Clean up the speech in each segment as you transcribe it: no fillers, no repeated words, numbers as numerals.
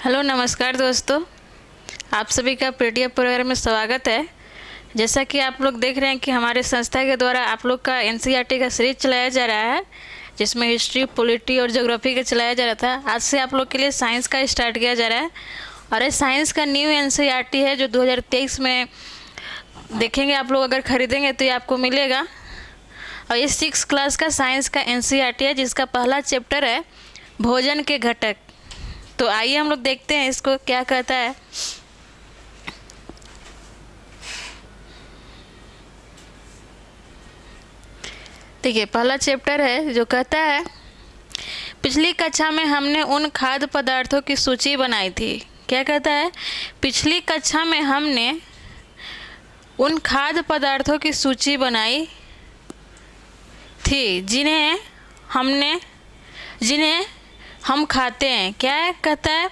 Hello नमस्कार दोस्तों, आप सभी का पीडीएफ प्रोग्राम में स्वागत है। जैसा कि आप लोग देख रहे हैं कि हमारे संस्था के द्वारा आप लोग का एनसीईआरटी का सीरीज चलाया जा रहा है, जिसमें हिस्ट्री, पॉलिटी और ज्योग्राफी का चलाया जा रहा था। आज से आप लोग के लिए साइंस का स्टार्ट किया जा रहा है और ये साइंस का न्यू एनसीईआरटी है जो 2023 में देखेंगे। आप लोग अगर खरीदेंगे तो ये आपको मिलेगा। और ये 6 क्लास का साइंस का एनसीईआरटी है, जिसका पहला चैप्टर है भोजन के घटक। तो आइए हम लोग देखते हैं इसको क्या कहता है। देखिए, पहला चैप्टर है जो कहता है, पिछली कक्षा में हमने उन खाद्य पदार्थों की सूची बनाई थी। क्या कहता है? पिछली कक्षा में हमने उन खाद्य पदार्थों की सूची बनाई थी जिन्हें हम खाते हैं। क्या है कहता है?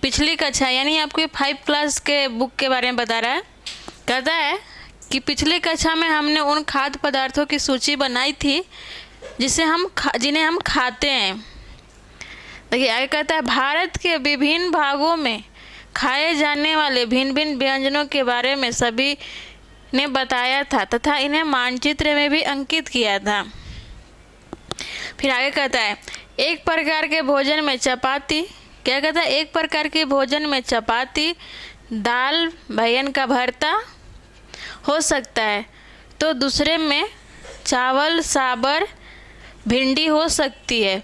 पिछली कक्षा, यानी आपको 5 क्लास के बुक के बारे में बता रहा है। कहता है कि पिछली कक्षा में हमने उन खाद्य पदार्थों की सूची बनाई थी जिन्हें हम खाते हैं। देखिए आगे कहता है, भारत के विभिन्न भागों में खाए जाने वाले भिन्न भिन्न व्यंजनों के बारे में सभी ने बताया था तथा इन्हें मानचित्र में भी अंकित किया था। फिर आगे कहता है, एक प्रकार के भोजन में चपाती। क्या कहता है? एक प्रकार के भोजन में चपाती, दाल, बैंगन का भरता हो सकता है, तो दूसरे में चावल, साबर, भिंडी हो सकती है।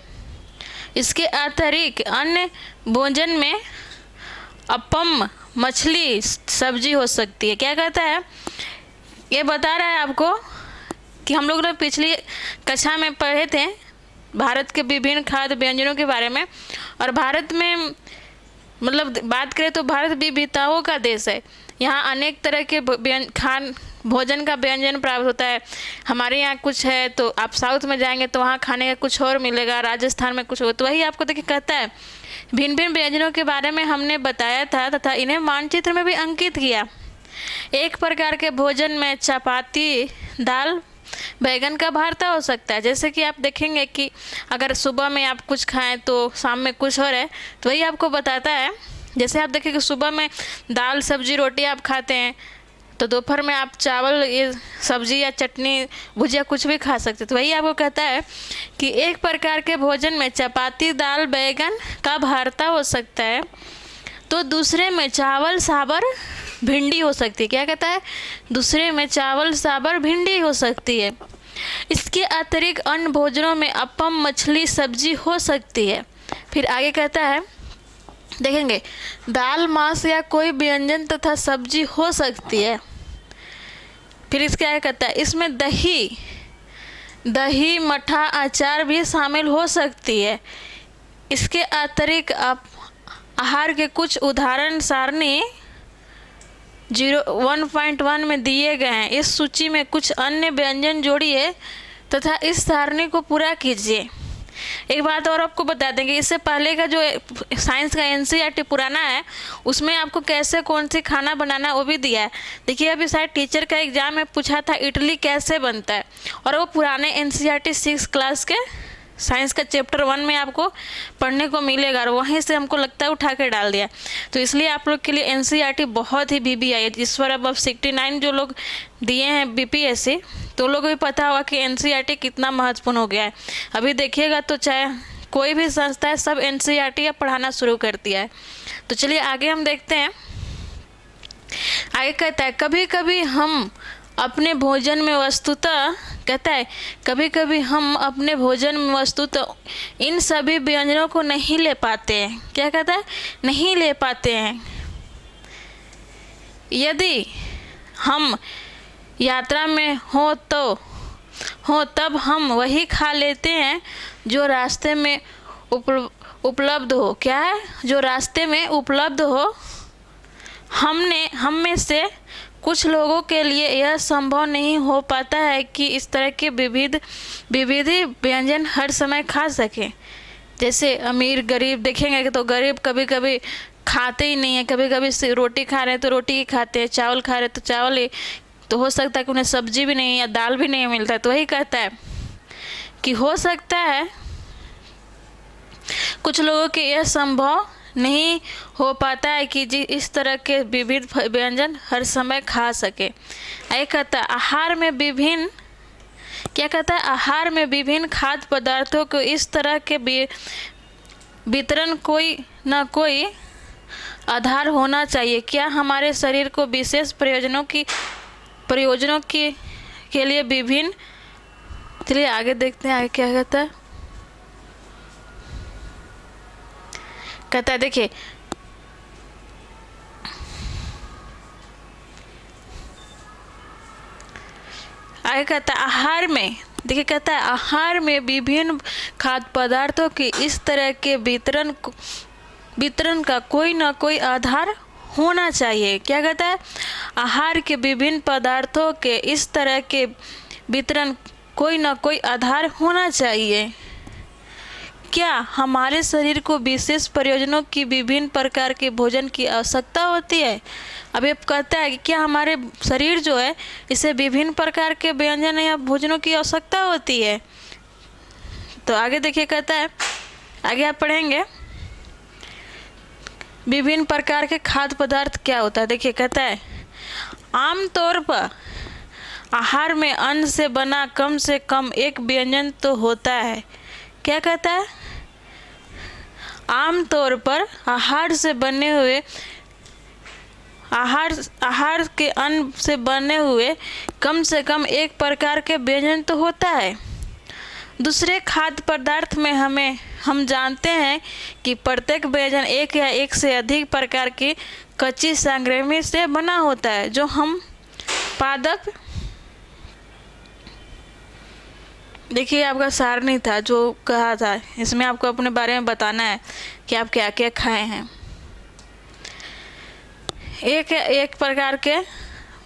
इसके अतिरिक्त अन्य भोजन में अपम, मछली, सब्जी हो सकती है। क्या कहता है? ये बता रहा है आपको कि हम लोग ने पिछली कक्षा में पढ़े थे भारत के विभिन्न खाद्य व्यंजनों के बारे में। और भारत में मतलब बात करें तो भारत विविधताओं का देश है। यहाँ अनेक तरह के भोजन का व्यंजन प्राप्त होता है। हमारे यहाँ कुछ है तो आप साउथ में जाएंगे तो वहाँ खाने का कुछ और मिलेगा, राजस्थान में कुछ हो। तो वही आपको देखिए कहता है, भिन्न भिन्न व्यंजनों के बारे में हमने बताया था तथा इन्हें मानचित्र में भी अंकित किया। एक प्रकार के भोजन में चपाती, दाल, बैगन का भरता हो सकता है। जैसे कि आप देखेंगे कि अगर सुबह में आप कुछ खाएं तो शाम में कुछ और है, तो वही आपको बताता है। जैसे आप देखें कि सुबह में दाल, सब्जी, रोटी आप खाते हैं, तो दोपहर में आप चावल, ये सब्जी या चटनी, भुजिया कुछ भी खा सकते हैं। तो वही आपको कहता है कि एक प्रकार के भोजन में चपाती, दाल, बैगन का भरता हो सकता है, तो दूसरे में चावल, साबर, भिंडी हो सकती है। क्या कहता है? दूसरे में चावल, साबर, भिंडी हो सकती है। इसके अतिरिक्त अन्य भोजनों में अपम, मछली, सब्जी हो सकती है। फिर आगे कहता है, देखेंगे, दाल, मांस या कोई व्यंजन तथा सब्जी हो सकती है। फिर इसके आगे कहता है, इसमें दही, मठा, अचार भी शामिल हो सकती है। इसके अतिरिक्त आप आहार के कुछ उदाहरण सारणी 1.1 में दिए गए हैं। इस सूची में कुछ अन्य व्यंजन जोड़िए तथा इस सारणी को पूरा कीजिए। एक बात और आपको बता देंगे, इससे पहले का जो साइंस का एनसीईआरटी पुराना है, उसमें आपको कैसे कौन सी खाना बनाना है वो भी दिया है। देखिए अभी शायद टीचर का एग्जाम में पूछा था इडली कैसे बनता है, और वो पुराने एनसीईआरटी 6 क्लास के साइंस का चैप्टर 1 में आपको पढ़ने को मिलेगा, और वहीं से हमको लगता है उठा के डाल दिया। तो इसलिए आप लोग के लिए एनसीईआरटी बहुत ही बीबीआई है। इस बार अब 69 जो लोग दिए हैं बीपीएससी, तो लोगों को भी पता होगा कि एनसीईआरटी कितना महत्वपूर्ण हो गया है। अभी देखिएगा तो चाहे कोई भी संस्था है, सब एनसीईआरटी पढ़ाना शुरू कर दिया है। तो चलिए आगे हम देखते हैं। आगे कहता है, कभी कभी हम अपने भोजन में वस्तुतः, कहता है कभी कभी हम अपने भोजन में वस्तुतः इन सभी व्यंजनों को नहीं ले पाते हैं। क्या कहता है? नहीं ले पाते हैं। यदि हम यात्रा में हो तब हम वही खा लेते हैं जो रास्ते में उपलब्ध हो। क्या है? जो रास्ते में उपलब्ध हो। हम में से कुछ लोगों के लिए यह संभव नहीं हो पाता है कि इस तरह के विविध व्यंजन हर समय खा सकें। जैसे अमीर, गरीब देखेंगे तो गरीब कभी कभी खाते ही नहीं है, कभी कभी रोटी खा रहे हैं तो रोटी ही खाते हैं, चावल खा रहे हैं तो चावल ही, तो हो सकता है कि उन्हें सब्जी भी नहीं या दाल भी नहीं मिलता है। तो वही कहता है कि हो सकता है कुछ लोगों के यह संभव नहीं हो पाता है कि जी इस तरह के विविध व्यंजन हर समय खा सके। आगे कहता है आहार में विभिन्न, क्या कहता है, आहार में विभिन्न खाद्य पदार्थों को इस तरह के वितरण कोई ना कोई आधार होना चाहिए। क्या हमारे शरीर को विशेष प्रयोजनों की के लिए विभिन्न, चलिए आगे देखते हैं आगे क्या कहता है। कहता है देखिए आगे कहता है आहार में, देखिए कहता है आहार में विभिन्न खाद्य पदार्थों की इस तरह के वितरण का कोई ना कोई आधार होना चाहिए। क्या कहता है, आहार के विभिन्न पदार्थों के इस तरह के वितरण कोई ना कोई आधार होना चाहिए। क्या हमारे शरीर को विशेष प्रयोजनों की विभिन्न प्रकार के भोजन की आवश्यकता होती है। अब ये कहता है कि क्या हमारे शरीर जो है इसे विभिन्न प्रकार के व्यंजन या भोजनों की आवश्यकता होती है। तो आगे देखिए कहता है, आगे आप पढ़ेंगे विभिन्न प्रकार के खाद्य पदार्थ क्या होता है। देखिए कहता है आमतौर पर आहार में अन्न से बना कम से कम एक व्यंजन तो होता है। क्या कहता है, आमतौर पर आहार के अन्न से बने हुए कम से कम एक प्रकार के व्यंजन तो होता है। दूसरे खाद्य पदार्थ में हम जानते हैं कि प्रत्येक व्यंजन एक या एक से अधिक प्रकार की कच्ची सामग्री से बना होता है जो हम पादप, देखिए आपका सारणी था जो कहा था, इसमें आपको अपने बारे में बताना है कि आप क्या क्या खाए हैं। एक प्रकार के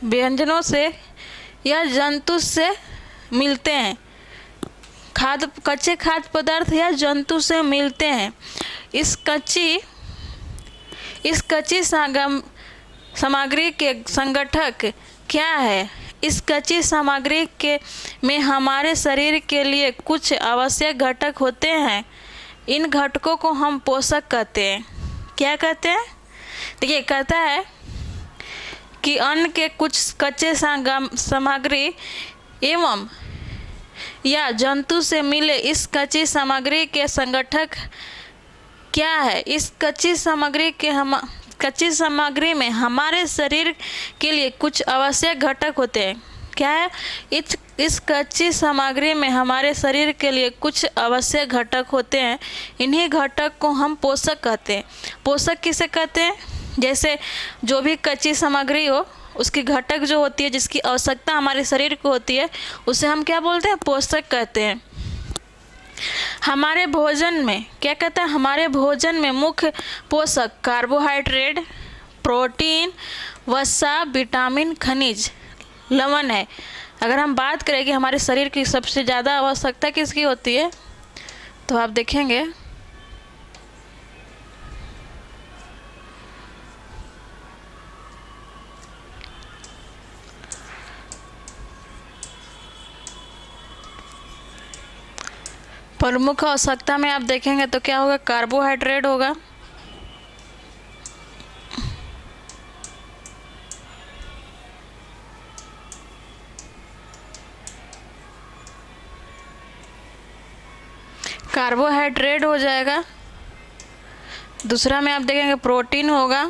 व्यंजनों से या जंतु से मिलते हैं, कच्चे खाद्य पदार्थ या जंतु से मिलते हैं। इस कच्ची सामग्री के संगठक क्या है। इस कच्ची सामग्री में हमारे शरीर के लिए कुछ आवश्यक घटक होते हैं। इन घटकों को हम पोषक कहते हैं। क्या कहते हैं, देखिए कहता है कि अन्न के कुछ कच्चे सामग्री एवं या जंतु से मिले इस कच्ची सामग्री के संगठक क्या है। इस कच्ची सामग्री में हमारे शरीर के लिए कुछ आवश्यक घटक होते हैं। क्या है, इस कच्ची सामग्री में हमारे शरीर के लिए कुछ आवश्यक घटक होते हैं। इन्हीं घटक को हम पोषक कहते हैं। पोषक किसे कहते हैं, जैसे जो भी कच्ची सामग्री हो उसकी घटक जो होती है, जिसकी आवश्यकता हमारे शरीर को होती है, उसे हम क्या बोलते हैं, पोषक कहते हैं। हमारे भोजन में क्या कहता है, हमारे भोजन में मुख्य पोषक कार्बोहाइड्रेट, प्रोटीन, वसा, विटामिन, खनिज, लवण है। अगर हम बात करें कि हमारे शरीर की सबसे ज़्यादा आवश्यकता किसकी होती है, तो आप देखेंगे प्रमुख आवश्यकता में आप देखेंगे तो क्या होगा, कार्बोहाइड्रेट होगा, कार्बोहाइड्रेट हो जाएगा। दूसरा में आप देखेंगे प्रोटीन होगा।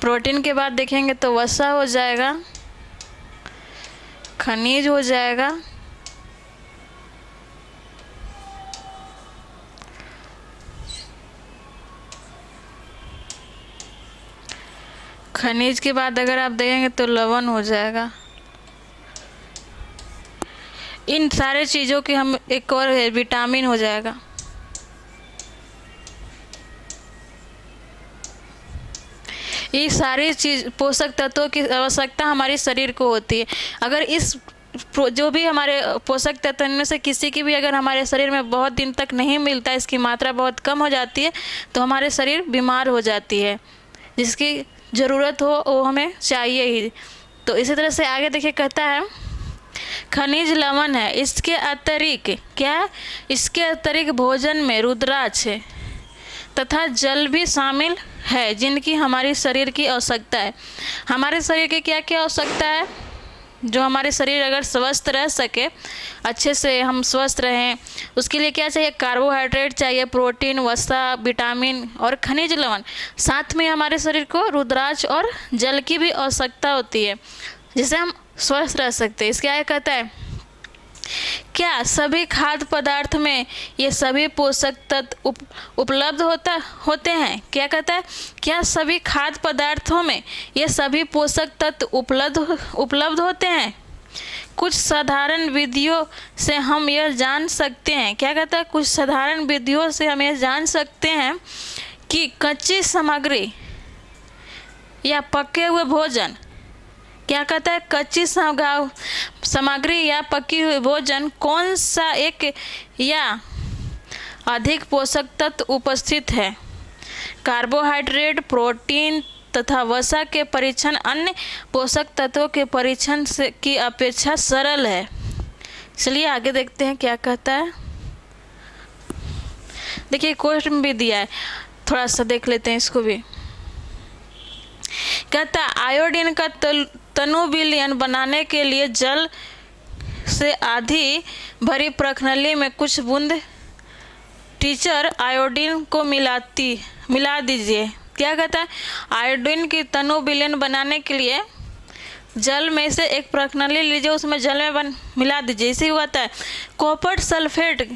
प्रोटीन के बाद देखेंगे तो वसा हो जाएगा, खनिज हो जाएगा, खनिज के बाद अगर आप देखेंगे तो लवण हो जाएगा। इन सारे चीज़ों की हम एक और है विटामिन हो जाएगा। ये सारी चीज़ पोषक तत्वों की आवश्यकता हमारे शरीर को होती है। अगर इस जो भी हमारे पोषक तत्व इनमें से किसी की भी अगर हमारे शरीर में बहुत दिन तक नहीं मिलता, इसकी मात्रा बहुत कम हो जाती है, तो हमारे शरीर बीमार हो जाती है। जिसकी ज़रूरत हो वो हमें चाहिए ही। तो इसी तरह से आगे देखिए कहता है खनिज लवण है। इसके अतिरिक्त क्या है? इसके अतिरिक्त भोजन में रुद्राक्ष है तथा जल भी शामिल है, जिनकी हमारे शरीर की आवश्यकता है। हमारे शरीर की क्या क्या आवश्यकता है? जो हमारे शरीर अगर स्वस्थ रह सके, अच्छे से हम स्वस्थ रहें, उसके लिए क्या चाहिए? कार्बोहाइड्रेट चाहिए, प्रोटीन, वसा, विटामिन और खनिज लवण। साथ में हमारे शरीर को रुद्राक्ष और जल की भी आवश्यकता होती है, जिससे हम स्वस्थ रह सकते हैं। इसके आगे कहता है, क्या सभी खाद्य पदार्थ में ये सभी पोषक तत्व उपलब्ध होते हैं? क्या कहता है? क्या सभी खाद्य पदार्थों में ये सभी पोषक तत्व उपलब्ध होते हैं? कुछ साधारण विधियों से हम यह जान सकते हैं। क्या कहता है? कुछ साधारण विधियों से हम यह जान सकते हैं कि कच्ची सामग्री या पके हुए भोजन, क्या कहता है? कच्ची सामग्री या पकी हुई भोजन कौन सा एक या अधिक पोषक तत्व उपस्थित है। कार्बोहाइड्रेट, प्रोटीन तथा वसा के परीक्षण अन्य पोषक तत्वों के परीक्षण से की अपेक्षा सरल है। चलिए आगे देखते हैं क्या कहता है। देखिए क्वेश्चन भी दिया है, थोड़ा सा देख लेते हैं इसको भी। कहता है आयोडीन का तनु विलयन बनाने के लिए जल से आधी भरी प्रखनली में कुछ बूंद टीचर आयोडीन को मिला दीजिए। क्या कहता है? आयोडीन की तनु विलयन बनाने के लिए जल में से एक प्रखनली लीजिए, उसमें जल में मिला दीजिए। इसी को कहता है कॉपर सल्फेट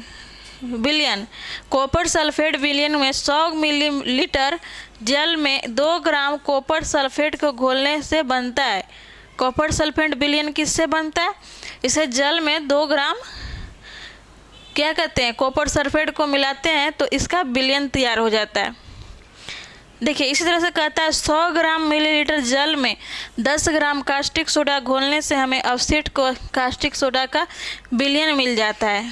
विलयन। कॉपर सल्फेट विलयन में 100 मिलीलीटर जल में 2 ग्राम कॉपर सल्फेट को घोलने से बनता है। कॉपर सल्फेट विलयन किससे बनता है? इसे जल में 2 ग्राम क्या कहते हैं? कॉपर सल्फेट को मिलाते हैं तो इसका विलयन तैयार हो जाता है। देखिए इसी तरह से कहता है 100 ग्राम मिलीलीटर जल में 10 ग्राम कास्टिक सोडा घोलने से हमें अवशिष्ट को कास्टिक सोडा का विलयन मिल जाता है।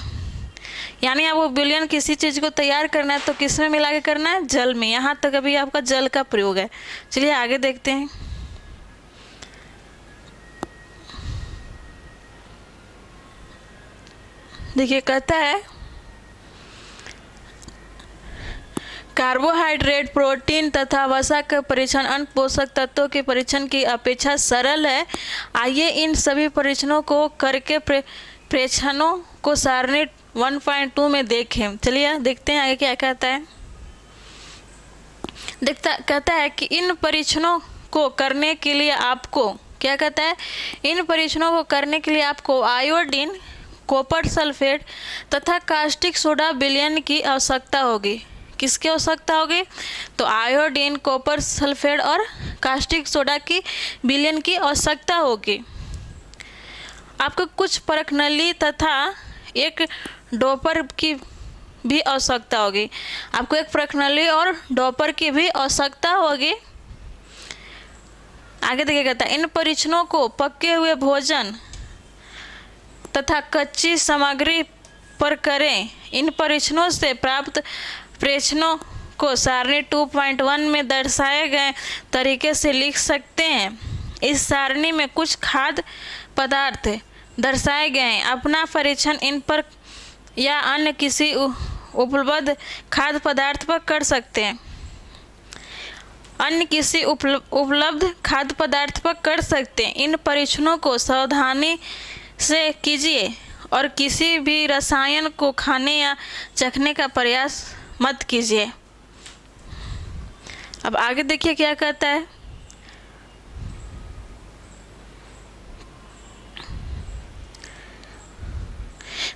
यानी आप वो विलयन किसी चीज़ को तैयार करना है तो किस में मिला के करना है? जल में। यहाँ तक अभी आपका जल का प्रयोग है। चलिए आगे देखते हैं। देखिए कहता है कार्बोहाइड्रेट, प्रोटीन तथा वसा का परीक्षण अन्य पोषक तत्वों के परीक्षण की अपेक्षा सरल है। आइए इन सभी परीक्षणों को करके प्रेक्षणों को सारणी 1.2 में देखें। चलिए देखते हैं आगे क्या कहता है। कहता है कि इन परीक्षणों को करने के लिए आपको क्या कहता है? इन परीक्षणों को करने के लिए आपको आयोडीन, कॉपर सल्फेट तथा कास्टिक सोडा विलयन की आवश्यकता होगी। किसकी आवश्यकता होगी? तो आयोडीन, कॉपर सल्फेट और कास्टिक सोडा की विलयन की आवश्यकता होगी। आपको कुछ परखनली तथा एक डॉपर की भी आवश्यकता होगी। आपको एक परखनली और डॉपर की भी आवश्यकता होगी। आगे देखिए कहता है इन परीक्षणों को पके हुए भोजन तथा कच्ची सामग्री पर करें। इन परीक्षणों से प्राप्त प्रेक्षणों को सारणी 2.1 में दर्शाए गए तरीके से लिख सकते हैं। इस सारणी में कुछ खाद्य पदार्थ दर्शाए गए हैं। अपना परीक्षण इन पर या अन्य किसी उपलब्ध खाद्य पदार्थ पर कर सकते हैं। अन्य किसी उपलब्ध खाद्य पदार्थ पर कर सकते हैं। इन परीक्षणों को सावधानी से कीजिए और किसी भी रसायन को खाने या चखने का प्रयास मत कीजिए। अब आगे देखिए क्या कहता है।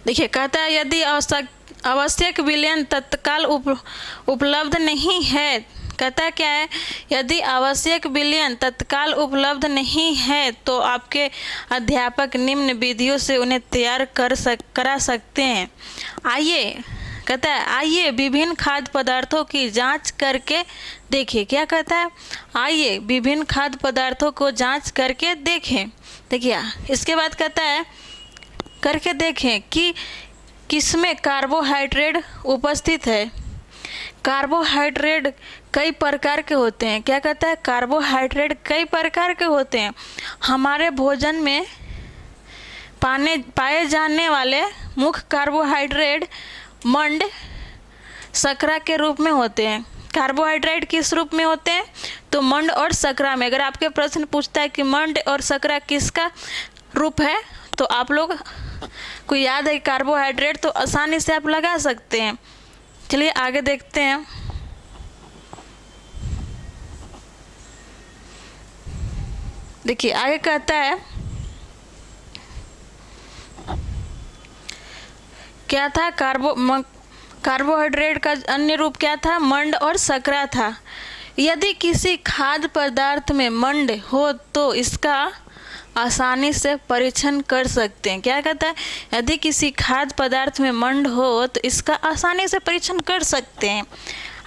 देखिए कहता है यदि आवश्यक विलयन तत्काल उपलब्ध नहीं है। कहता है क्या है? यदि आवश्यक विलयन तत्काल उपलब्ध नहीं है तो आपके अध्यापक निम्न विधियों से उन्हें तैयार करा सकते हैं। आइए कहता है आइए विभिन्न खाद्य पदार्थों की जांच करके देखें। क्या कहता है? आइए विभिन्न खाद्य पदार्थों को जांच करके देखें। देखिए इसके बाद कहता है करके देखें कि किसमें कार्बोहाइड्रेट उपस्थित है। कार्बोहाइड्रेट कई प्रकार के होते हैं। क्या कहता है? कार्बोहाइड्रेट कई प्रकार के होते हैं। हमारे भोजन में पाए जाने वाले मुख्य कार्बोहाइड्रेट मंड शर्करा के रूप में होते हैं। कार्बोहाइड्रेट किस रूप में होते हैं? तो मंड और शर्करा में। अगर आपके प्रश्न पूछता है कि मंड और शर्करा किसका रूप है, तो आप लोग को याद है कार्बोहाइड्रेट, तो आसानी से आप लगा सकते हैं। चलिए आगे देखते हैं। देखिए आगे कहता है, क्या था? कार्बोहाइड्रेट का अन्य रूप क्या था? मंड और शर्करा था। यदि किसी खाद्य पदार्थ में मंड हो तो इसका आसानी से परीक्षण कर सकते हैं। क्या कहता है? यदि किसी खाद्य पदार्थ में मंड हो तो इसका आसानी से परीक्षण कर सकते हैं।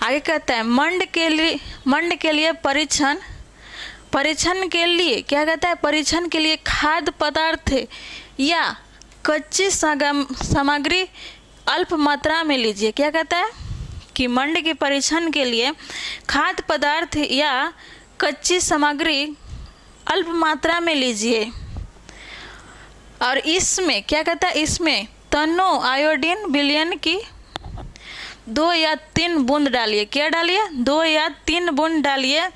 आगे कहता है, मंड के लिए परीक्षण के लिए क्या कहता है? परीक्षण के लिए खाद्य पदार्थ या कच्ची सामग्री अल्प मात्रा में लीजिए। क्या कहता है कि मंड के परीक्षण के लिए खाद्य पदार्थ या कच्ची सामग्री अल्प मात्रा में लीजिए। और इसमें क्या कहता है? इसमें तनो आयोडीन विलयन की 2 या 3 बूंद डालिए। क्या डालिए? 2 या 3 बूंद डालिए।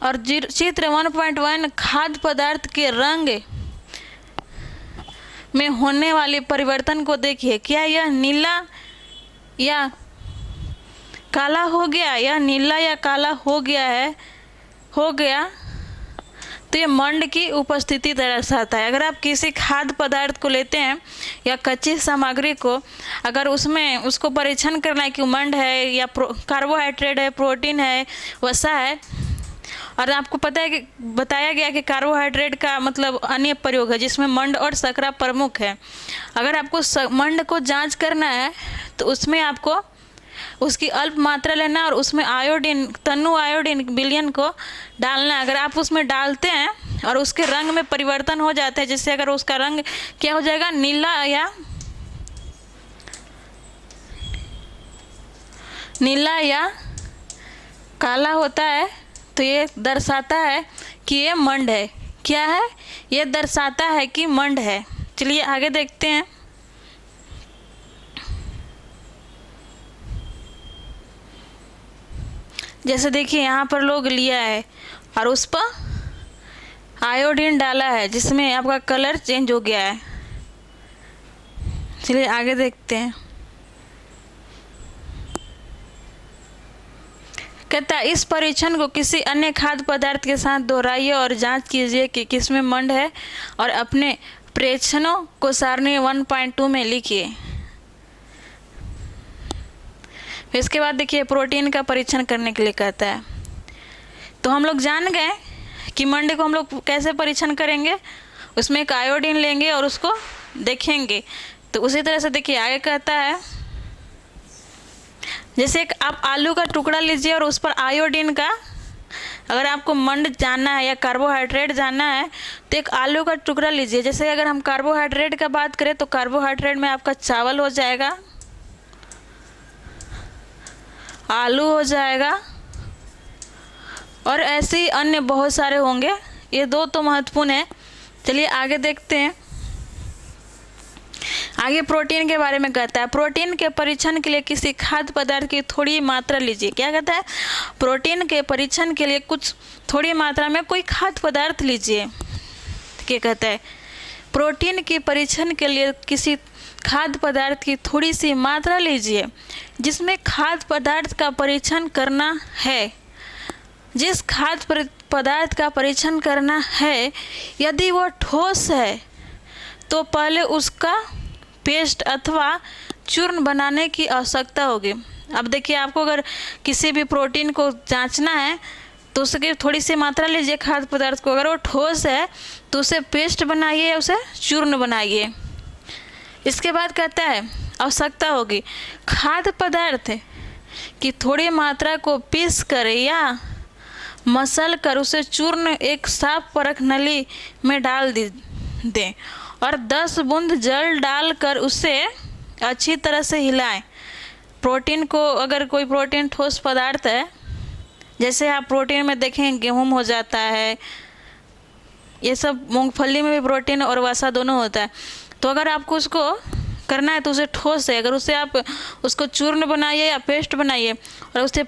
और चित्र 1.1 खाद्य पदार्थ के रंग में होने वाले परिवर्तन को देखिए। क्या यह नीला या काला हो गया, या नीला या काला हो गया तो ये मंड की उपस्थिति दर्शाता है। अगर आप किसी खाद्य पदार्थ को लेते हैं या कच्ची सामग्री को, अगर उसको परीक्षण करना है कि मंड है या कार्बोहाइड्रेट है, प्रोटीन है, वसा है, और आपको पता है कि बताया गया कि कार्बोहाइड्रेट का मतलब अन्य प्रयोग है जिसमें मंड और शर्करा प्रमुख है। अगर आपको मंड को जांच करना है तो उसमें आपको उसकी अल्प मात्रा लेना और उसमें आयोडीन, तनु आयोडीन विलयन को डालना है। अगर आप उसमें डालते हैं और उसके रंग में परिवर्तन हो जाता है, जैसे अगर उसका रंग क्या हो जाएगा? नीला या काला होता है, तो ये दर्शाता है कि ये मंड है। क्या है? ये दर्शाता है कि मंड है। चलिए आगे देखते हैं। जैसे देखिए यहाँ पर लोग लिया है और उस पर आयोडीन डाला है जिसमें आपका कलर चेंज हो गया है। चलिए आगे देखते हैं। कहता है, इस परीक्षण को किसी अन्य खाद्य पदार्थ के साथ दोहराइए और जांच कीजिए कि किसमें मंड है और अपने प्रेक्षणों को सारणी 1.2 में लिखिए। इसके बाद देखिए प्रोटीन का परीक्षण करने के लिए कहता है। तो हम लोग जान गए कि मंड को हम लोग कैसे परीक्षण करेंगे। उसमें एक आयोडीन लेंगे और उसको देखेंगे। तो उसी तरह से देखिए आगे कहता है, जैसे एक आप आलू का टुकड़ा लीजिए और उस पर आयोडीन का, अगर आपको मंड जानना है या कार्बोहाइड्रेट जानना है तो एक आलू का टुकड़ा लीजिए। जैसे अगर हम कार्बोहाइड्रेट का बात करें तो कार्बोहाइड्रेट में आपका चावल हो जाएगा, आलू हो जाएगा, और ऐसे ही अन्य बहुत सारे होंगे। ये 2 तो महत्वपूर्ण है। चलिए आगे देखते हैं। आगे प्रोटीन के बारे में कहता है, प्रोटीन के परीक्षण के लिए किसी खाद्य पदार्थ की थोड़ी मात्रा लीजिए। क्या कहता है? प्रोटीन के परीक्षण के लिए कुछ थोड़ी मात्रा में कोई खाद्य पदार्थ लीजिए। क्या कहता है? प्रोटीन के परीक्षण के लिए किसी खाद्य पदार्थ की थोड़ी सी मात्रा लीजिए जिसमें खाद्य पदार्थ का परीक्षण करना है। जिस खाद्य पदार्थ का परीक्षण करना है, यदि वो ठोस है तो पहले उसका पेस्ट अथवा चूर्ण बनाने की आवश्यकता होगी। अब देखिए, आपको अगर किसी भी प्रोटीन को जांचना है तो उसकी थोड़ी सी मात्रा लीजिए खाद्य पदार्थ को। अगर वो ठोस है तो उसे पेस्ट बनाइए, उसे चूर्ण बनाइए। इसके बाद कहता है आवश्यकता होगी खाद्य पदार्थ की थोड़ी मात्रा को पीस कर या मसल कर उसे चूर्ण एक साफ परख नली में डाल दें और 10 बूंद जल डालकर उसे अच्छी तरह से हिलाएं। प्रोटीन को, अगर कोई प्रोटीन ठोस पदार्थ है, जैसे आप प्रोटीन में देखें गेहूं हो जाता है, ये सब मूंगफली में भी प्रोटीन और वसा दोनों होता है। तो अगर आपको उसको करना है तो उसे ठोस है, अगर उसे आप उसको चूर्ण बनाइए या पेस्ट बनाइए, और उसे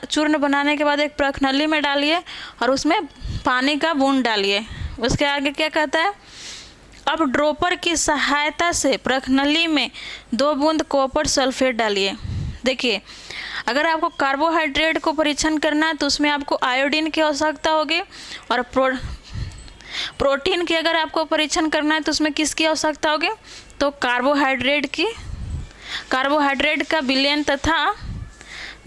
चूर्ण बनाने के बाद एक प्रखनली में डालिए और उसमें पानी का बूंद डालिए। उसके आगे क्या कहता है, अब ड्रॉपर की सहायता से प्रखनली में 2 बूंद कॉपर सल्फेट डालिए। देखिए, अगर आपको कार्बोहाइड्रेट को परीक्षण करना है तो उसमें आपको आयोडीन की आवश्यकता होगी, और प्रोटीन की अगर आपको परीक्षण करना है तो उसमें किसकी आवश्यकता होगी, तो कार्बोहाइड्रेट का विलयन तथा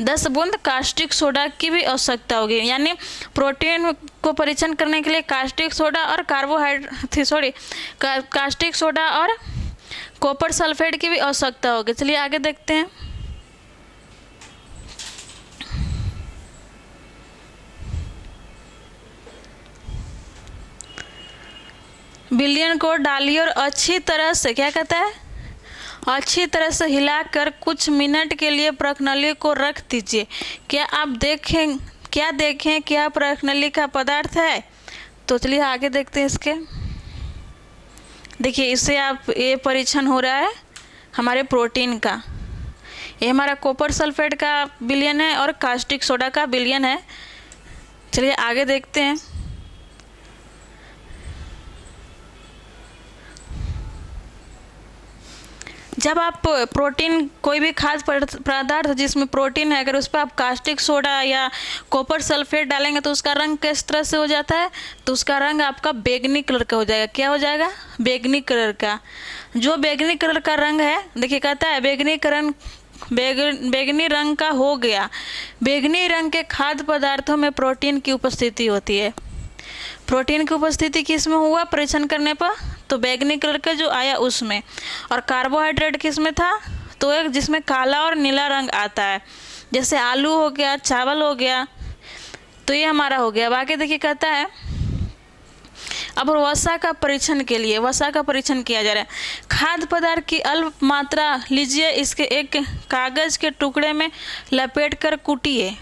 10 बूंद कास्टिक सोडा की भी आवश्यकता होगी। यानी प्रोटीन को परीक्षण करने के लिए कास्टिक सोडा और कास्टिक सोडा और कॉपर सल्फेट की भी आवश्यकता होगी। चलिए आगे देखते हैं। विलयन को डालिए और अच्छी तरह से, क्या कहता है, अच्छी तरह से हिलाकर कुछ मिनट के लिए प्रखनली को रख दीजिए। क्या देखें क्या प्रखनली का पदार्थ है। तो चलिए आगे देखते हैं इसके। देखिए, इससे ये परीक्षण हो रहा है हमारे प्रोटीन का। ये हमारा कॉपर सल्फेट का विलयन है और कास्टिक सोडा का विलयन है। चलिए आगे देखते हैं। जब आप प्रोटीन, कोई भी खाद्य पदार्थ जिसमें प्रोटीन है, अगर उस पर आप कास्टिक सोडा या कॉपर सल्फेट डालेंगे तो उसका रंग किस तरह से हो जाता है, तो उसका रंग आपका बैंगनी कलर का हो जाएगा। क्या हो जाएगा, बैंगनी कलर का। जो बैंगनी कलर का रंग है, देखिए कहता है बैंगनी रंग का हो गया। बैंगनी रंग के खाद्य पदार्थों में प्रोटीन की उपस्थिति होती है। प्रोटीन की उपस्थिति किस में हुआ परीक्षण करने पर, तो बैंगनी कलर का जो आया उसमें। और कार्बोहाइड्रेट किस में था, तो एक जिसमें काला और नीला रंग आता है, जैसे आलू हो गया, चावल हो गया, तो ये हमारा हो गया। बाकी देखिए कहता है अब वसा का परीक्षण के लिए वसा का परीक्षण किया जा रहा है। खाद्य पदार्थ की अल्प मात्रा लीजिए, इसके एक कागज के टुकड़े में लपेट कर कूटिए।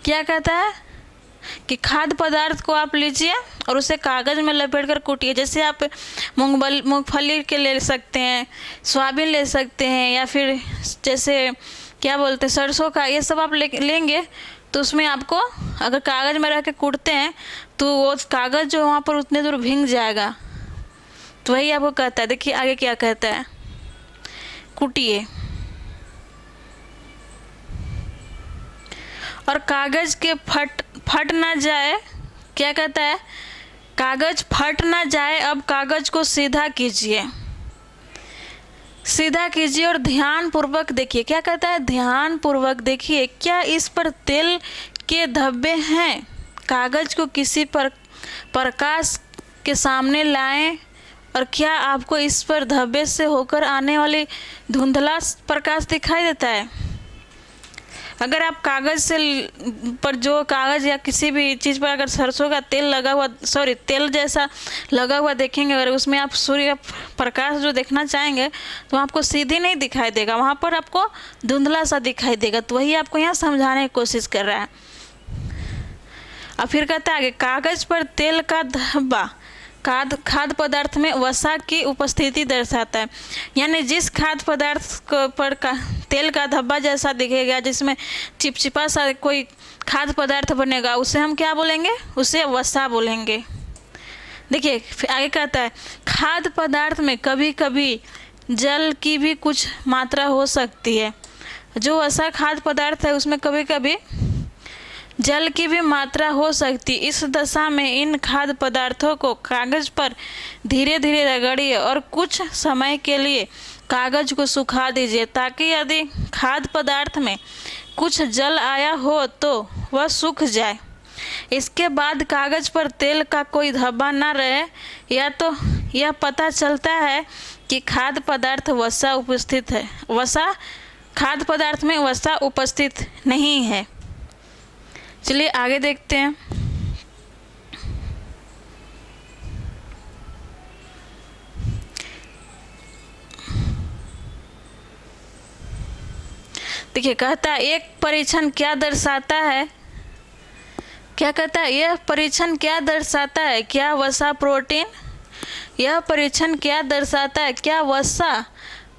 क्या कहता है कि खाद्य पदार्थ को आप लीजिए और उसे कागज़ में लपेट कर कूटिए। जैसे आप मूंगफली के ले सकते हैं, सोयाबीन ले सकते हैं, या फिर जैसे क्या बोलते हैं सरसों का, ये सब आप लेंगे तो उसमें आपको अगर कागज़ में रख के कूटते हैं तो वो कागज़ जो वहाँ पर उतने दूर भींग जाएगा। तो वही आपको कहता है। देखिए आगे क्या कहता है, कूटिए और कागज़ के फट ना जाए। क्या कहता है, कागज़ फट ना जाए। अब कागज़ को सीधा कीजिए और ध्यान पूर्वक देखिए। क्या कहता है, ध्यान पूर्वक देखिए, क्या इस पर तेल के धब्बे हैं। कागज़ को किसी प्रकाश के सामने लाएं और क्या आपको इस पर धब्बे से होकर आने वाली धुंधला प्रकाश दिखाई देता है। अगर आप कागज़ से पर जो कागज़ या किसी भी चीज़ पर अगर सरसों का तेल लगा हुआ, तेल जैसा लगा हुआ देखेंगे, अगर उसमें आप सूर्य प्रकाश जो देखना चाहेंगे तो आपको सीधी नहीं दिखाई देगा, वहाँ पर आपको धुंधला सा दिखाई देगा। तो वही आपको यहाँ समझाने की कोशिश कर रहा है। अब फिर कहता है आगे, कागज़ पर तेल का धब्बा खाद्य पदार्थ में वसा की उपस्थिति दर्शाता है। यानी जिस खाद्य पदार्थ पर तेल का धब्बा जैसा दिखेगा, जिसमें चिपचिपा सा कोई खाद्य पदार्थ बनेगा, उसे हम क्या बोलेंगे, उसे वसा बोलेंगे। देखिए आगे कहता है, खाद्य पदार्थ में कभी कभी जल की भी कुछ मात्रा हो सकती है। जो वसा खाद्य पदार्थ है उसमें कभी कभी जल की भी मात्रा हो सकती। इस दशा में इन खाद्य पदार्थों को कागज़ पर धीरे धीरे रगड़िए और कुछ समय के लिए कागज़ को सुखा दीजिए, ताकि यदि खाद्य पदार्थ में कुछ जल आया हो तो वह सूख जाए। इसके बाद कागज़ पर तेल का कोई धब्बा न रहे, या तो यह पता चलता है कि खाद्य पदार्थ वसा उपस्थित है, खाद्य पदार्थ में वसा उपस्थित नहीं है। चलिए आगे देखते हैं। देखिए कहता है, एक परीक्षण क्या दर्शाता है, क्या कहता है, यह परीक्षण क्या दर्शाता है, क्या वसा प्रोटीन यह परीक्षण क्या दर्शाता है? क्या वसा,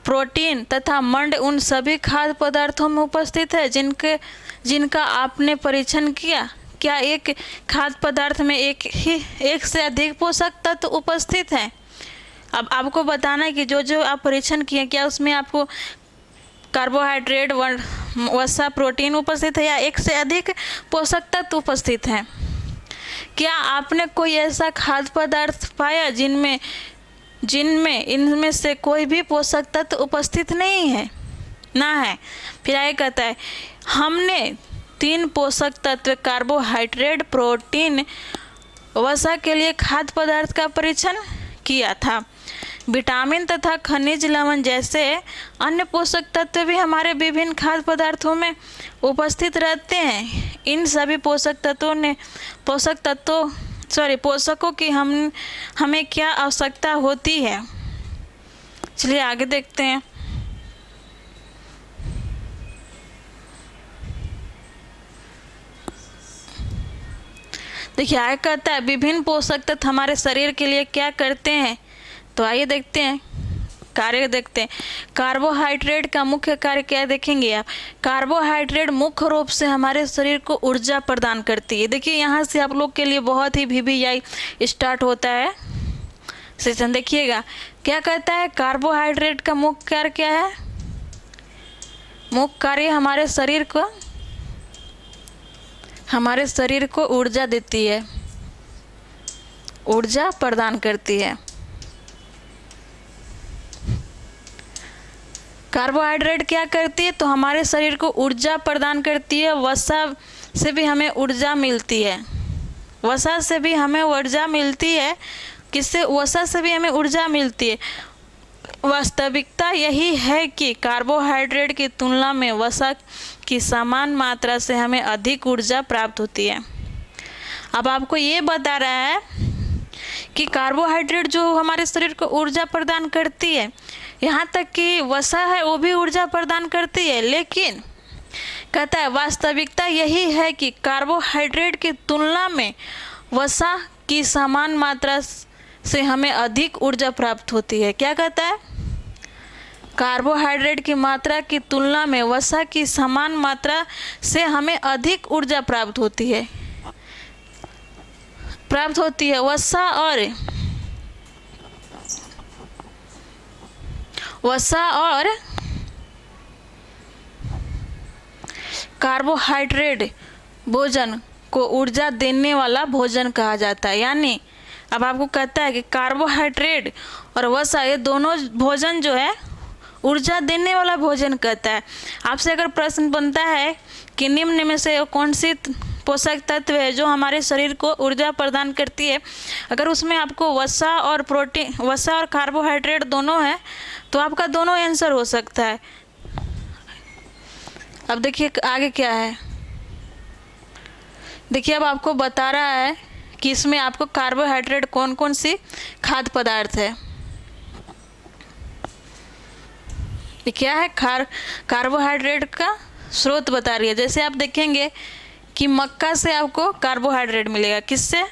प्रोटीन तथा मंड उन सभी खाद्य पदार्थों में उपस्थित है जिनका आपने परीक्षण किया? क्या एक खाद्य पदार्थ में एक से अधिक पोषक तत्व उपस्थित हैं? अब आपको बताना है कि जो जो आप परीक्षण किए क्या उसमें आपको कार्बोहाइड्रेट, वसा, प्रोटीन उपस्थित है या एक से अधिक पोषक तत्व उपस्थित हैं? क्या आपने कोई ऐसा खाद्य पदार्थ पाया जिनमें इनमें से कोई भी पोषक तत्व उपस्थित नहीं है? ना है। फिर आगे कहता है हमने 3 पोषक तत्व कार्बोहाइड्रेट, प्रोटीन, वसा के लिए खाद्य पदार्थ का परीक्षण किया था। विटामिन तथा खनिज लवण जैसे अन्य पोषक तत्व भी हमारे विभिन्न खाद्य पदार्थों में उपस्थित रहते हैं। इन सभी पोषकों की हमें क्या आवश्यकता होती है? चलिए आगे देखते हैं। देखिए आगे कहता है विभिन्न पोषक तत्व हमारे शरीर के लिए क्या करते हैं? तो आइए देखते हैं, कार्य देखते हैं। कार्बोहाइड्रेट का मुख्य कार्य क्या देखेंगे आप? कार्बोहाइड्रेट मुख्य रूप से हमारे शरीर को ऊर्जा प्रदान करती है। देखिए यहाँ से आप लोग के लिए बहुत ही VBI स्टार्ट होता है सेशन। देखिएगा क्या कहता है, कार्बोहाइड्रेट का मुख्य कार्य क्या है? मुख्य कार्य हमारे शरीर को ऊर्जा देती है, ऊर्जा प्रदान करती है। कार्बोहाइड्रेट क्या करती है? तो हमारे शरीर को ऊर्जा प्रदान करती है। वसा से भी हमें ऊर्जा मिलती है। वसा से भी हमें ऊर्जा मिलती है। किससे? वसा से भी हमें ऊर्जा मिलती है। वास्तविकता यही है कि कार्बोहाइड्रेट की तुलना में वसा की समान मात्रा से हमें अधिक ऊर्जा प्राप्त होती है। अब आपको ये बता रहा है कि कार्बोहाइड्रेट जो हमारे शरीर को ऊर्जा प्रदान करती है, यहाँ तक कि वसा है वो भी ऊर्जा प्रदान करती है, लेकिन कहता है वास्तविकता यही है कि कार्बोहाइड्रेट की तुलना में वसा की समान मात्रा से हमें अधिक ऊर्जा प्राप्त होती है। क्या कहता है? कार्बोहाइड्रेट की मात्रा की तुलना में वसा की समान मात्रा से हमें अधिक ऊर्जा प्राप्त होती है। वसा और कार्बोहाइड्रेट भोजन को ऊर्जा देने वाला भोजन कहा जाता है। यानी अब आपको कहता है कि कार्बोहाइड्रेट और वसा ये दोनों भोजन जो है ऊर्जा देने वाला भोजन कहता है। आपसे अगर प्रश्न बनता है कि निम्न में से कौन सी पोषक तत्व है जो हमारे शरीर को ऊर्जा प्रदान करती है, अगर उसमें आपको वसा और कार्बोहाइड्रेट दोनों है तो आपका दोनों आंसर हो सकता है। अब देखिए आगे क्या है। देखिए अब आपको बता रहा है कि इसमें आपको कार्बोहाइड्रेट कौन कौन सी खाद्य पदार्थ है। ये क्या है? कार्बोहाइड्रेट का स्रोत बता रही है। जैसे आप देखेंगे कि मक्का से आपको कार्बोहाइड्रेट मिलेगा। किससे?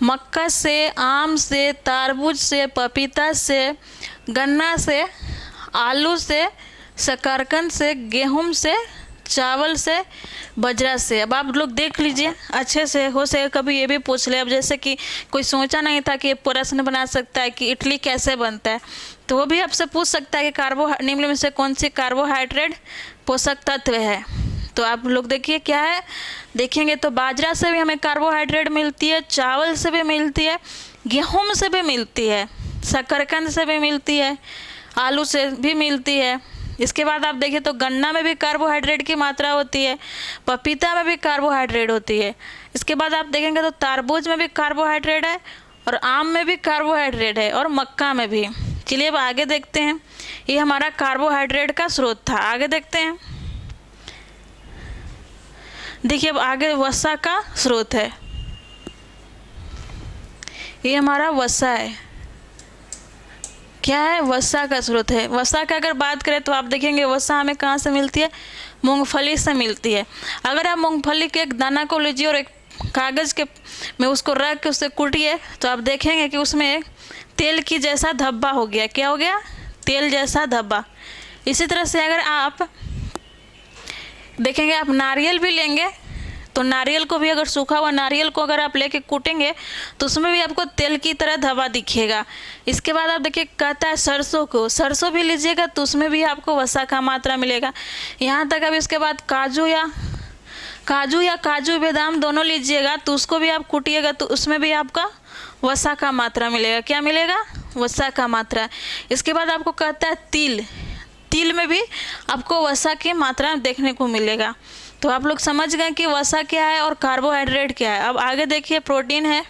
मक्का से, आम से, तरबूज से, पपीता से, गन्ना से, आलू से, शकरकंद से, गेहूं से, चावल से, बजरा से। अब आप लोग देख लीजिए अच्छे से, हो सके कभी ये भी पूछ ले। अब जैसे कि कोई सोचा नहीं था कि प्रश्न बना सकता है कि इडली कैसे बनता है, तो वो भी आपसे पूछ सकता है कि निम्न में से कौन सी कार्बोहाइड्रेट पोषक तत्व है। तो आप लोग देखिए क्या है, देखेंगे तो बाजरा से भी हमें कार्बोहाइड्रेट मिलती है, चावल से भी मिलती है, गेहूं से भी मिलती है, शकरकंद से भी मिलती है, आलू से भी मिलती है। इसके बाद आप देखिए तो गन्ना में भी कार्बोहाइड्रेट की मात्रा होती है, पपीता में भी कार्बोहाइड्रेट होती है। इसके बाद आप देखेंगे तो तरबूज में भी कार्बोहाइड्रेट है, और आम में भी कार्बोहाइड्रेट है, और मक्का में भी। चलिए अब आगे देखते हैं। ये हमारा कार्बोहाइड्रेट का स्रोत था। आगे देखते हैं। देखिए अब आगे वसा का स्रोत है। ये हमारा वसा है। क्या है? वसा का स्रोत है। वसा का अगर बात करें तो आप देखेंगे वसा हमें कहाँ से मिलती है? मूंगफली से मिलती है। अगर आप मूंगफली के एक दाना को लीजिए और एक कागज़ के में उसको रख के उससे कूटिए तो आप देखेंगे कि उसमें तेल की जैसा धब्बा हो गया। क्या हो गया? तेल जैसा धब्बा। इसी तरह से अगर आप देखेंगे, आप नारियल भी लेंगे तो नारियल को भी, अगर सूखा हुआ नारियल को अगर आप लेके कूटेंगे तो उसमें भी आपको तेल की तरह धब्बा दिखेगा। इसके बाद आप देखिए कहता है सरसों को, सरसों भी लीजिएगा तो उसमें भी आपको वसा का मात्रा मिलेगा। यहाँ तक अब इसके बाद काजू या काजू बादाम दोनों लीजिएगा तो उसको भी आप कूटिएगा तो उसमें भी आपका वसा का मात्रा मिलेगा। क्या मिलेगा? वसा का मात्रा। इसके बाद आपको कहता है तिल में भी आपको वसा की मात्रा देखने को मिलेगा। तो आप लोग समझ गए कि वसा क्या है और कार्बोहाइड्रेट क्या है। अब आगे देखिए, प्रोटीन है,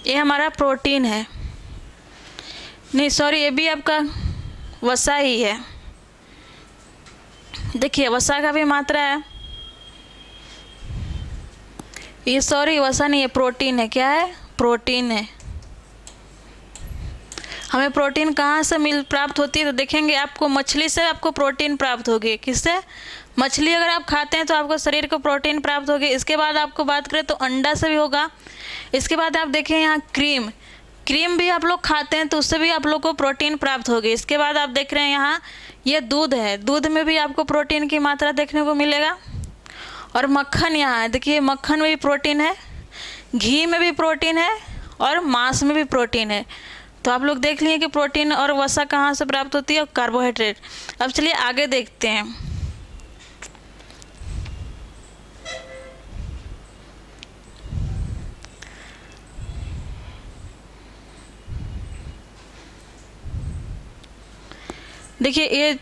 ये हमारा प्रोटीन है, नहीं सॉरी, ये भी आपका वसा ही है। देखिए वसा का भी मात्रा है, ये सॉरी वसा नहीं है, प्रोटीन है। क्या है? प्रोटीन है। हमें प्रोटीन कहाँ से प्राप्त होती है? तो देखेंगे आपको मछली से आपको प्रोटीन प्राप्त होगी। किससे? मछली अगर आप खाते हैं तो आपको शरीर को प्रोटीन प्राप्त होगी। इसके बाद आपको बात करें तो अंडा से भी होगा। इसके बाद आप देखें यहाँ क्रीम भी आप लोग खाते हैं तो उससे भी आप लोग को प्रोटीन प्राप्त होगी। इसके बाद आप देख रहे हैं यहाँ ये दूध है, दूध में भी आपको प्रोटीन की मात्रा देखने को मिलेगा। और मक्खन यहाँ है, देखिए मक्खन में भी प्रोटीन है, घी में भी प्रोटीन है और मांस में भी प्रोटीन है। तो आप लोग देख लिए कि प्रोटीन और वसा कहाँ से प्राप्त होती है और कार्बोहाइड्रेट। अब चलिए आगे देखते हैं। देखिए ये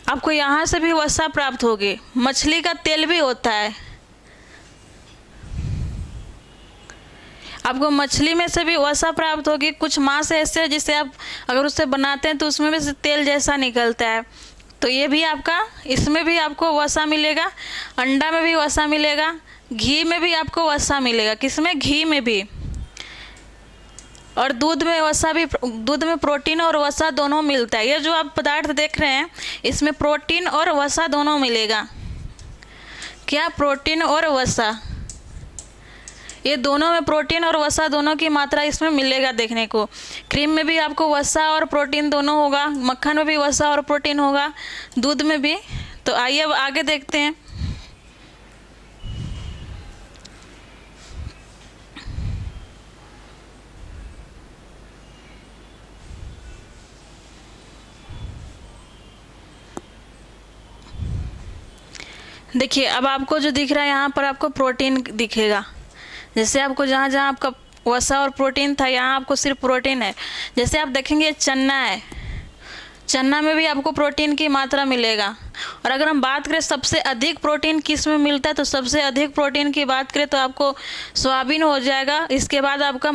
आपको यहाँ से भी वसा प्राप्त होगी। मछली का तेल भी होता है, आपको मछली में से भी वसा प्राप्त होगी। कुछ मांस ऐसे है जिसे आप अगर उससे बनाते हैं तो उसमें भी से तेल जैसा निकलता है, तो ये भी आपका, इसमें भी आपको वसा मिलेगा। अंडा में भी वसा मिलेगा, घी में भी आपको वसा मिलेगा। किसमें? घी में भी। और दूध में वसा भी, दूध में प्रोटीन और वसा दोनों मिलता है। ये जो आप पदार्थ देख रहे हैं इसमें प्रोटीन और वसा दोनों मिलेगा। क्या? प्रोटीन और वसा, ये दोनों में प्रोटीन और वसा दोनों की मात्रा इसमें मिलेगा देखने को। क्रीम में भी आपको वसा और प्रोटीन दोनों होगा, मक्खन में भी वसा और प्रोटीन होगा, दूध में भी। तो आइए अब आगे देखते हैं। देखिए अब आपको जो दिख रहा है यहाँ पर आपको प्रोटीन दिखेगा। जैसे आपको जहाँ जहाँ आपका वसा और प्रोटीन था यहाँ आपको सिर्फ प्रोटीन है। जैसे आप देखेंगे चना है, चना में भी आपको प्रोटीन की मात्रा मिलेगा। और अगर हम बात करें सबसे अधिक प्रोटीन किस में मिलता है तो सबसे अधिक प्रोटीन की बात करें तो आपको सोयाबीन हो जाएगा। इसके बाद आपका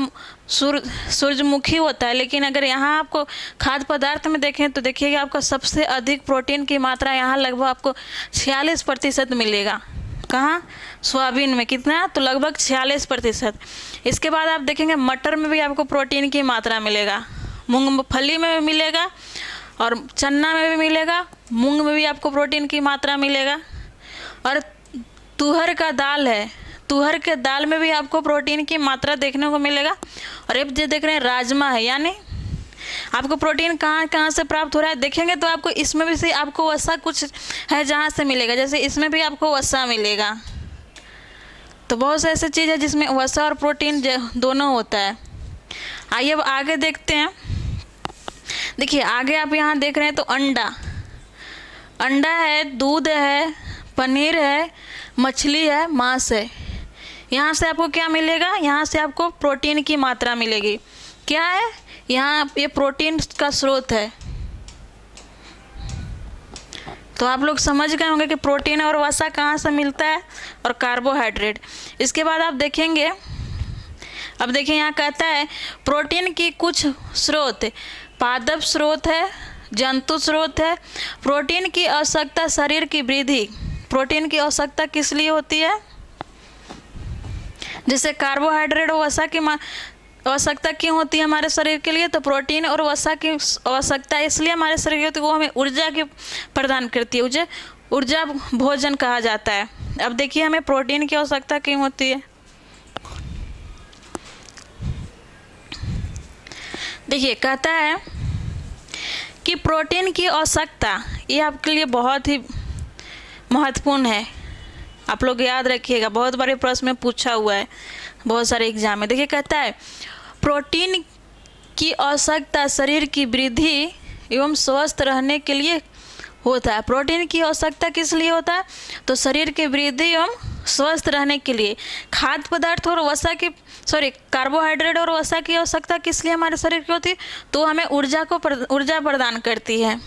सूरजमुखी होता है। लेकिन अगर यहाँ आपको खाद्य पदार्थ में देखें तो देखिएगा आपका सबसे अधिक प्रोटीन की मात्रा यहाँ लगभग आपको 46% मिलेगा। कहाँ? सोयाबीन में। कितना? तो लगभग 46%। इसके बाद आप देखेंगे मटर में भी आपको प्रोटीन की मात्रा मिलेगा, मूंगफली में भी मिलेगा और चना में भी मिलेगा, मूंग में भी आपको प्रोटीन की मात्रा मिलेगा। और तुहर का दाल है, तुहर के दाल में भी आपको प्रोटीन की मात्रा देखने को मिलेगा। और अब जो देख रहे हैं राजमा है, यानी आपको प्रोटीन कहाँ कहाँ से प्राप्त हो रहा है देखेंगे तो आपको इसमें भी से आपको वसा कुछ है जहाँ से मिलेगा। जैसे इसमें भी आपको वसा मिलेगा। तो बहुत से ऐसे चीज़ है जिसमें वसा और प्रोटीन दोनों होता है। आइए अब आगे देखते हैं। देखिए आगे आप यहाँ देख रहे हैं तो अंडा है, दूध है, पनीर है, मछली है, मांस है। यहाँ से आपको क्या मिलेगा? यहाँ से आपको प्रोटीन की मात्रा मिलेगी। क्या है? यहाँ ये प्रोटीन का स्रोत है। तो आप लोग समझ गए होंगे कि प्रोटीन और वसा कहाँ से मिलता है और कार्बोहाइड्रेट। इसके बाद आप देखेंगे, अब देखिए यहाँ कहता है प्रोटीन की कुछ स्रोत, पादप स्रोत है, जंतु स्रोत है। प्रोटीन की आवश्यकता शरीर की वृद्धि। प्रोटीन की आवश्यकता किस लिए होती है? जैसे कार्बोहाइड्रेट और वसा की आवश्यकता क्यों होती है हमारे शरीर के लिए? तो प्रोटीन और वसा की आवश्यकता इसलिए हमारे शरीर के लिए, तो वो हमें ऊर्जा की प्रदान करती है, ऊर्जा भोजन कहा जाता है। अब देखिए हमें प्रोटीन की आवश्यकता क्यों होती है। देखिए कहता है कि प्रोटीन की आवश्यकता, ये आपके लिए बहुत ही महत्वपूर्ण है, आप लोग याद रखिएगा, बहुत बार प्रश्न में पूछा हुआ है बहुत सारे एग्जाम में। देखिए कहता है प्रोटीन की आवश्यकता शरीर की वृद्धि एवं स्वस्थ रहने के लिए होता है। प्रोटीन की आवश्यकता किस लिए होता है? तो शरीर की वृद्धि एवं स्वस्थ रहने के लिए। खाद्य पदार्थ और वसा की कार्बोहाइड्रेट और वसा की आवश्यकता किस लिए हमारे शरीर की होती है? तो हमें ऊर्जा प्रदान करती है।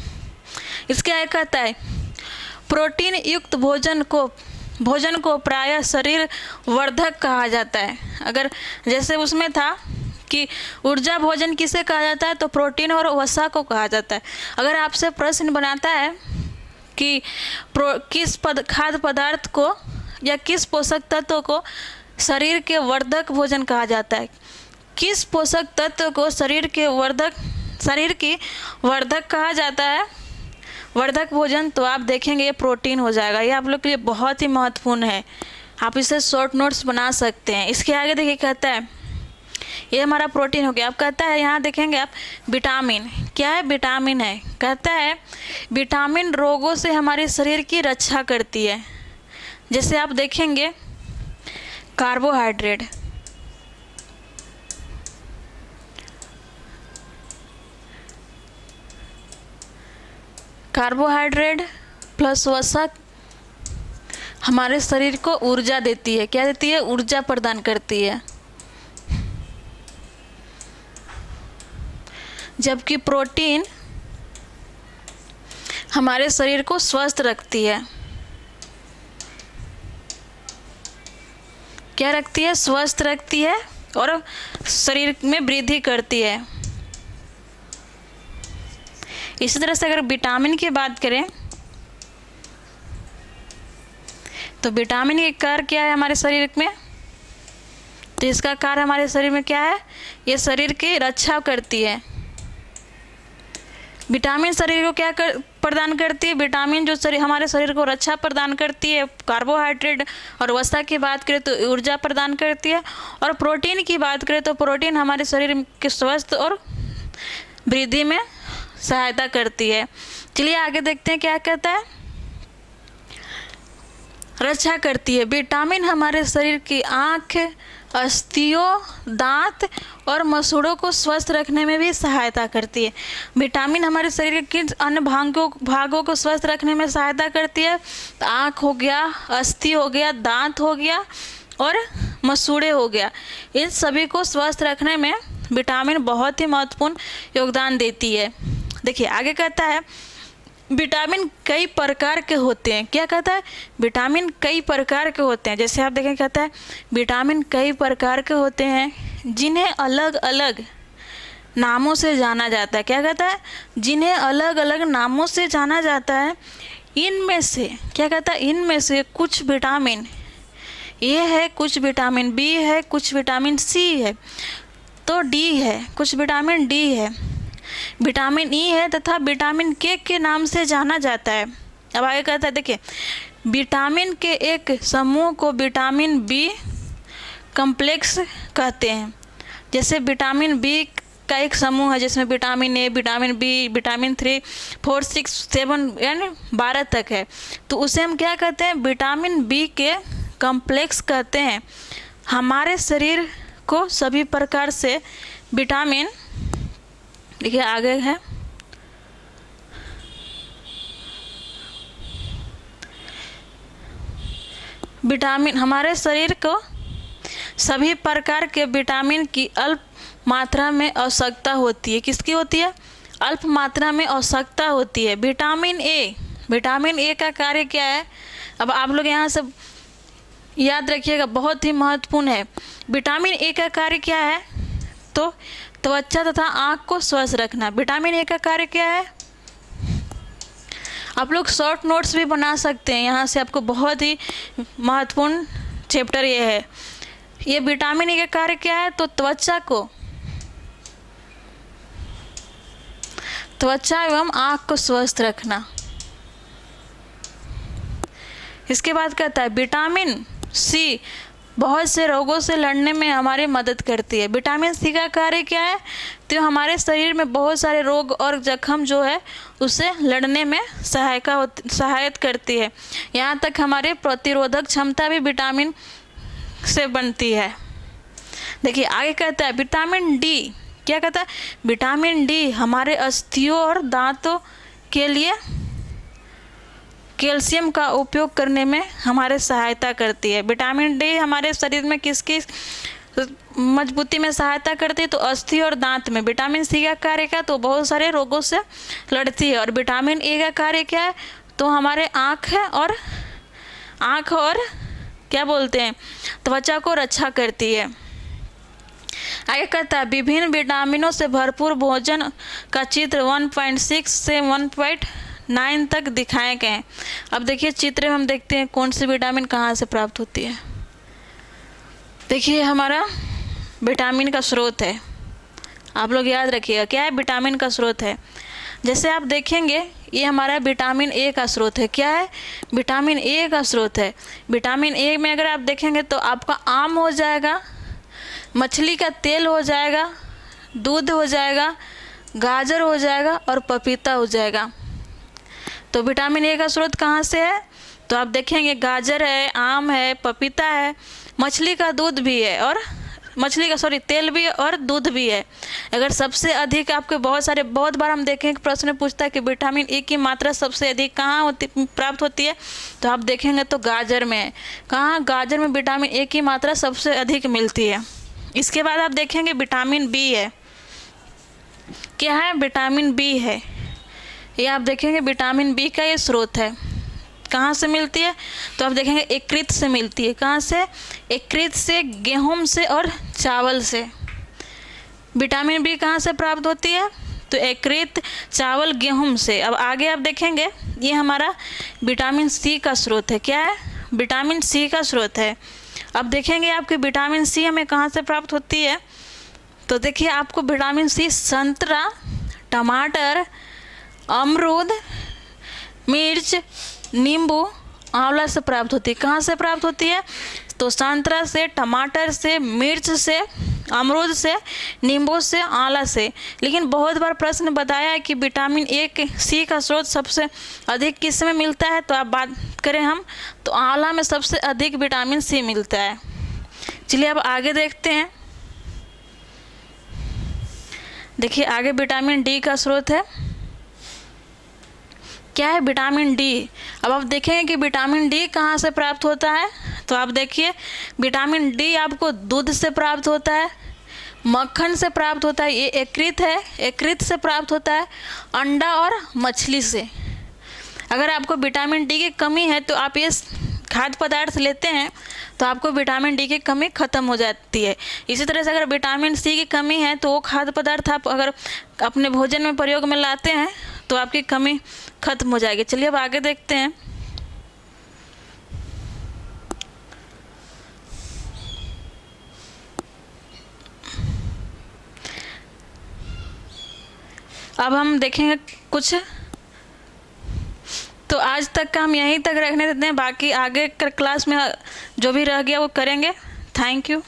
इसके आगे कहता है प्रोटीन युक्त भोजन को प्रायः शरीर वर्धक कहा जाता है। अगर जैसे उसमें था कि ऊर्जा भोजन किसे कहा जाता है, तो प्रोटीन और वसा को कहा जाता है। अगर आपसे प्रश्न बनाता है कि किस खाद्य पदार्थ को या किस पोषक तत्व को शरीर के वर्धक भोजन कहा जाता है, किस पोषक तत्व को शरीर की वर्धक कहा जाता है, वर्धक भोजन, तो आप देखेंगे ये प्रोटीन हो जाएगा। ये आप लोग के लिए बहुत ही महत्वपूर्ण है, आप इसे शॉर्ट नोट्स बना सकते हैं। इसके आगे देखिए कहता है ये हमारा प्रोटीन हो गया। अब कहता है यहाँ देखेंगे आप विटामिन, क्या है? विटामिन है। कहता है विटामिन रोगों से हमारे शरीर की रक्षा करती है। जैसे आप देखेंगे कार्बोहाइड्रेट, प्लस वसा हमारे शरीर को ऊर्जा देती है। क्या देती है? ऊर्जा प्रदान करती है। जबकि प्रोटीन हमारे शरीर को स्वस्थ रखती है। क्या रखती है? स्वस्थ रखती है और शरीर में वृद्धि करती है। इसी तरह से अगर विटामिन की बात करें तो विटामिन के कार्य क्या है हमारे शरीर में? तो इसका कार्य हमारे शरीर में क्या है? ये शरीर की रक्षा करती है। विटामिन शरीर को क्या प्रदान करती है? विटामिन जो हमारे शरीर को रक्षा प्रदान करती है। कार्बोहाइड्रेट और वसा की बात करें तो ऊर्जा प्रदान करती है। और प्रोटीन की बात करें तो प्रोटीन हमारे शरीर के स्वास्थ्य और वृद्धि में सहायता करती है। चलिए आगे देखते हैं क्या कहता है। रक्षा करती है। विटामिन हमारे शरीर की आँख, अस्थियों, दांत और मसूड़ों को स्वस्थ रखने में भी सहायता करती है। विटामिन हमारे शरीर के अन्य भागों को स्वस्थ रखने में सहायता करती है। तो आँख हो गया, अस्थि हो गया, दांत हो गया और मसूड़े हो गया, इन सभी को स्वस्थ रखने में विटामिन बहुत ही महत्वपूर्ण योगदान देती है। देखिए आगे कहता है विटामिन कई प्रकार के होते हैं। क्या कहता है? विटामिन कई प्रकार के होते हैं। जैसे आप देखें कहता है विटामिन कई प्रकार के होते हैं जिन्हें अलग अलग नामों से जाना जाता है। क्या कहता है? जिन्हें अलग अलग नामों से जाना जाता है। इनमें से क्या कहता है? इनमें से कुछ विटामिन ए है, कुछ विटामिन बी है, कुछ विटामिन सी है, तो डी है, कुछ विटामिन डी है, विटामिन ई है तथा विटामिन के नाम से जाना जाता है। अब आगे कहता है देखिए विटामिन के एक समूह को विटामिन बी कम्प्लेक्स कहते हैं। जैसे विटामिन बी का एक समूह है जिसमें vitamin A, vitamin B, vitamin 3, 4, 6, 7 यानी 12 तक है, तो उसे हम क्या कहते हैं? विटामिन बी के कम्प्लेक्स कहते हैं। हमारे शरीर को सभी प्रकार से विटामिन, देखिए आगे है विटामिन, हमारे शरीर को सभी प्रकार के विटामिन की अल्प मात्रा में आवश्यकता होती है। किसकी होती है? अल्प मात्रा में आवश्यकता होती है। विटामिन ए का कार्य क्या है? अब आप लोग यहाँ से याद रखिएगा, बहुत ही महत्वपूर्ण है। विटामिन ए का कार्य क्या है? तो त्वचा तथा आँख को स्वस्थ रखना। विटामिन ए का कार्य क्या है? आप लोग शॉर्ट नोट्स भी बना सकते हैं, यहाँ से आपको बहुत ही महत्वपूर्ण चैप्टर ये है। ये विटामिन ए का कार्य क्या है? तो त्वचा एवं आँख को स्वस्थ रखना। इसके बाद कहता है विटामिन सी बहुत से रोगों से लड़ने में हमारी मदद करती है। विटामिन सी का कार्य क्या है? तो हमारे शरीर में बहुत सारे रोग और जख्म जो है उससे लड़ने में सहायता करती है। यहाँ तक हमारे प्रतिरोधक क्षमता भी विटामिन से बनती है। देखिए आगे कहता है विटामिन डी, क्या कहता है? विटामिन डी हमारे अस्थियों और दांतों के लिए कैल्शियम का उपयोग करने में हमारे सहायता करती है। विटामिन डी हमारे शरीर में किसकी मजबूती में सहायता करती है? तो अस्थि और दांत में। विटामिन सी का कार्य क्या? तो बहुत सारे रोगों से लड़ती है। और विटामिन ए का कार्य क्या है? तो हमारे आँख और क्या बोलते हैं, त्वचा को रक्षा करती है। आगे कहता है विभिन्न विटामिनों से भरपूर भोजन का चित्र 1.6 से 1.9 तक दिखाए गए हैं। अब देखिए चित्र में हम देखते हैं कौन सी विटामिन कहाँ से प्राप्त होती है। देखिए हमारा विटामिन का स्रोत है, आप लोग याद रखिएगा क्या है? विटामिन का स्रोत है। जैसे आप देखेंगे ये हमारा विटामिन ए का स्रोत है। क्या है? विटामिन ए का स्रोत है। विटामिन ए में अगर आप देखेंगे तो आपका आम हो जाएगा, मछली का तेल हो जाएगा, दूध हो जाएगा, गाजर हो जाएगा और पपीता हो जाएगा। तो विटामिन ए का स्रोत कहाँ से है? तो आप देखेंगे गाजर है, आम है, पपीता है, मछली का दूध भी है और तेल भी है और दूध भी है। अगर सबसे अधिक आपके बहुत बार हम देखेंगे प्रश्न पूछता है कि विटामिन ए की मात्रा सबसे अधिक कहाँ प्राप्त होती है? तो आप देखेंगे तो गाजर में है। कहाँ? गाजर में विटामिन ए की मात्रा सबसे अधिक मिलती है। इसके बाद आप देखेंगे विटामिन बी है। क्या है? विटामिन बी है। ये आप देखेंगे विटामिन बी का ये स्रोत है। कहाँ से मिलती है? तो आप देखेंगे यकृत से मिलती है। कहाँ से? यकृत से, गेहूं से और चावल से। विटामिन बी कहाँ से प्राप्त होती है? तो यकृत, चावल, गेहूं से। अब आगे आप देखेंगे ये हमारा विटामिन सी का स्रोत है। क्या है? विटामिन सी का स्रोत है। अब देखेंगे आपके विटामिन सी हमें कहाँ से प्राप्त होती है? तो देखिए आपको विटामिन सी संतरा, टमाटर, अमरूद, मिर्च, नींबू, आंवला से प्राप्त होती है। कहाँ से प्राप्त होती है? तो संतरा से, टमाटर से, मिर्च से, अमरूद से, नींबू से, आंवला से। लेकिन बहुत बार प्रश्न बताया है कि विटामिन ए सी का स्रोत सबसे अधिक किस में मिलता है? तो आप बात करें हम तो आंवला में सबसे अधिक विटामिन सी मिलता है। चलिए अब आगे देखते हैं। देखिए आगे विटामिन डी का स्रोत है। क्या है? Vitamin D. अब आप देखेंगे कि विटामिन डी कहाँ से प्राप्त होता है? तो आप देखिए विटामिन डी आपको दूध से प्राप्त होता है, मक्खन से प्राप्त होता है, ये यकृत है, यकृत से प्राप्त होता है, अंडा और मछली से। अगर आपको विटामिन डी की कमी है तो आप ये खाद्य पदार्थ लेते हैं तो आपको विटामिन डी की कमी खत्म हो जाती है। इसी तरह से अगर विटामिन सी की कमी है तो वो खाद्य पदार्थ आप अगर अपने भोजन में प्रयोग में लाते हैं तो आपकी कमी खत्म हो जाएगी। चलिए अब आगे देखते हैं। अब हम देखेंगे कुछ, तो आज तक का हम यहीं तक रखने देते हैं, बाकी आगे क्लास में जो भी रह गया वो करेंगे। Thank you.